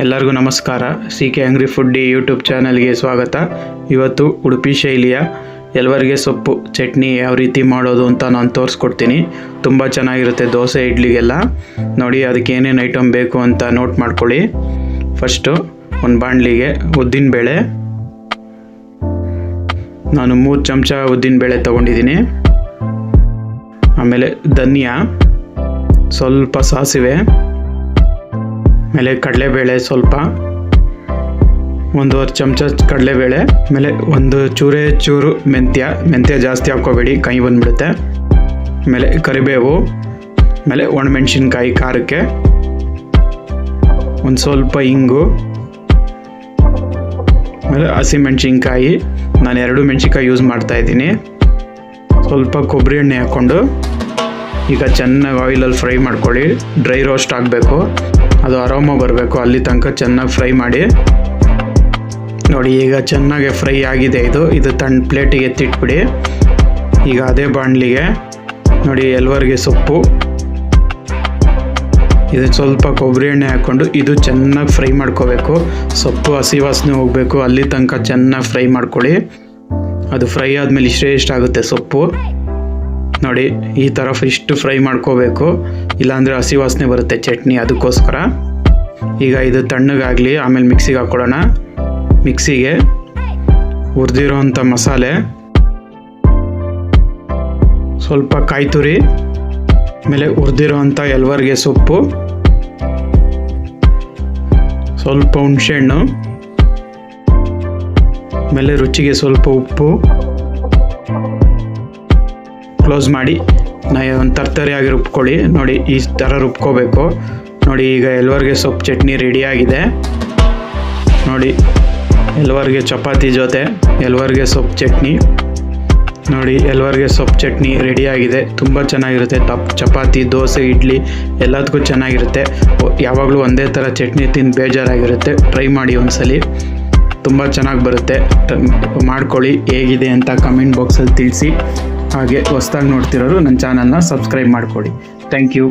ಎಲ್ಲರಿಗೂ ನಮಸ್ಕಾರ. CK Angry Foodie YouTube ಚಾನಲ್ಗೆ ಸ್ವಾಗತ. ಇವತ್ತು ಉಡುಪಿ ಶೈಲಿಯ ಎಲ್ವರ್ಗೆ ಸೊಪ್ಪು ಚಟ್ನಿ ಯಾವ ರೀತಿ ಮಾಡೋದು ಅಂತ ನಾನು ತೋರಿಸ್ಕೊಡ್ತೀನಿ. ತುಂಬ ಚೆನ್ನಾಗಿರುತ್ತೆ ದೋಸೆ ಇಡ್ಲಿಗೆಲ್ಲ. ನೋಡಿ ಅದಕ್ಕೆ ಏನೇನು ಐಟಮ್ ಬೇಕು ಅಂತ ನೋಟ್ ಮಾಡ್ಕೊಳ್ಳಿ. ಫಸ್ಟು ಒಂದು ಬಾಣಲಿಗೆ ಉದ್ದಿನಬೇಳೆ, ನಾನು 3 ಚಮಚ ಉದ್ದಿನಬೇಳೆ ತೊಗೊಂಡಿದ್ದೀನಿ. ಆಮೇಲೆ ಧನಿಯಾ, ಸ್ವಲ್ಪ ಸಾಸಿವೆ, ಆಮೇಲೆ ಕಡಲೆಬೇಳೆ ಸ್ವಲ್ಪ 1.5 ಚಮಚ ಕಡಲೆಬೇಳೆ, ಆಮೇಲೆ ಒಂದು ಚೂರು ಮೆಂತ್ಯ ಜಾಸ್ತಿ ಹಾಕ್ಕೋಬೇಡಿ, ಕೈ ಬಂದುಬಿಡುತ್ತೆ. ಆಮೇಲೆ ಕರಿಬೇವು, ಆಮೇಲೆ ಒಣಮೆಣಸಿನ್ಕಾಯಿ ಖಾರಕ್ಕೆ, ಒಂದು ಸ್ವಲ್ಪ ಇಂಗು, ಆಮೇಲೆ ಹಸಿಮೆಣಸಿನ್ಕಾಯಿ. ನಾನು 2 ಮೆಣಸಿನ್ಕಾಯಿ ಯೂಸ್ ಮಾಡ್ತಾಯಿದ್ದೀನಿ. ಸ್ವಲ್ಪ ಕೊಬ್ಬರಿ ಎಣ್ಣೆ ಹಾಕ್ಕೊಂಡು ಈಗ ಚೆನ್ನಾಗಿ ಆಯಿಲಲ್ಲಿ ಫ್ರೈ ಮಾಡ್ಕೊಳ್ಳಿ. ಡ್ರೈ ರೋಸ್ಟ್ ಆಗಬೇಕು, ಅದು ಅರೋಮ ಬರಬೇಕು, ಅಲ್ಲಿ ತನಕ ಚೆನ್ನಾಗಿ ಫ್ರೈ ಮಾಡಿ. ನೋಡಿ ಈಗ ಚೆನ್ನಾಗಿ ಫ್ರೈ ಆಗಿದೆ. ಇದು ತಣ್ಣ ಪ್ಲೇಟಿಗೆ ಎತ್ತಿಟ್ಬಿಡಿ. ಈಗ ಅದೇ ಬಾಣಲಿಗೆ ನೋಡಿ ಎಲ್ವರ್ಗೆ ಸೊಪ್ಪು, ಇದು ಸ್ವಲ್ಪ ಕೊಬ್ಬರಿ ಎಣ್ಣೆ ಹಾಕ್ಕೊಂಡು ಇದು ಚೆನ್ನಾಗಿ ಫ್ರೈ ಮಾಡ್ಕೋಬೇಕು. ಸೊಪ್ಪು ಹಸಿ ವಾಸನೆ ಹೋಗಬೇಕು, ಅಲ್ಲಿ ತನಕ ಚೆನ್ನಾಗಿ ಫ್ರೈ ಮಾಡ್ಕೊಳ್ಳಿ. ಅದು ಫ್ರೈ ಆದಮೇಲೆ ಇಷ್ಟ ಆಗುತ್ತೆ ಸೊಪ್ಪು. ನೋಡಿ ಈ ಥರ ಇಷ್ಟು ಫ್ರೈ ಮಾಡ್ಕೋಬೇಕು, ಇಲ್ಲಾಂದರೆ ಹಸಿ ವಾಸನೆ ಬರುತ್ತೆ ಚಟ್ನಿ, ಅದಕ್ಕೋಸ್ಕರ. ಈಗ ಇದು ತಣ್ಣಗಾಗಲಿ, ಆಮೇಲೆ ಮಿಕ್ಸಿಗೆ ಹಾಕ್ಕೊಳ್ಳೋಣ. ಮಿಕ್ಸಿಗೆ ಹುರಿದಿರೋವಂಥ ಮಸಾಲೆ, ಸ್ವಲ್ಪ ಕಾಯಿ ತುರಿ, ಆಮೇಲೆ ಹುರಿದಿರೋವಂಥ ಎಲ್ವರ್ಗೆ ಸೊಪ್ಪು, ಸ್ವಲ್ಪ ಹುಣಸೆಹಣ್ಣು, ಆಮೇಲೆ ರುಚಿಗೆ ಸ್ವಲ್ಪ ಉಪ್ಪು. ಕ್ಲೋಸ್ ಮಾಡಿ ಒಂದು ತರ್ತರಿಯಾಗಿ ರುಬ್ಕೊಳ್ಳಿ. ನೋಡಿ ಈ ಥರ ರುಬ್ಕೋಬೇಕು. ನೋಡಿ ಈಗ ಎಲ್ವರ್ಗೆ ಸೊಪ್ಪು ಚಟ್ನಿ ರೆಡಿಯಾಗಿದೆ. ನೋಡಿ ಎಲ್ವರ್ಗೆ ಚಪಾತಿ ಜೊತೆ ಎಲ್ವರ್ಗೆ ಸೊಪ್ಪು ಚಟ್ನಿ. ನೋಡಿ ಎಲ್ವರ್ಗೆ ಸೊಪ್ಪು ಚಟ್ನಿ ರೆಡಿಯಾಗಿದೆ. ತುಂಬ ಚೆನ್ನಾಗಿರುತ್ತೆ. ಚಪಾತಿ, ದೋಸೆ, ಇಡ್ಲಿ ಎಲ್ಲದಕ್ಕೂ ಚೆನ್ನಾಗಿರುತ್ತೆ. ಯಾವಾಗಲೂ ಒಂದೇ ಥರ ಚಟ್ನಿ ತಿಂದು ಬೇಜಾರಾಗಿರುತ್ತೆ. ಟ್ರೈ ಮಾಡಿ ಒಂದ್ಸಲಿ, ತುಂಬ ಚೆನ್ನಾಗಿ ಬರುತ್ತೆ. ಮಾಡ್ಕೊಳ್ಳಿ, ಹೇಗಿದೆ ಅಂತ ಕಮೆಂಟ್ ಬಾಕ್ಸಲ್ಲಿ ತಿಳಿಸಿ. ಹಾಗೆ ಹೊಸ್ದಾಗಿ ನೋಡ್ತಿರೋರು ನನ್ನ ಚಾನಲ್ನ ಸಬ್ಸ್ಕ್ರೈಬ್ ಮಾಡ್ಕೊಳ್ಳಿ. Thank you.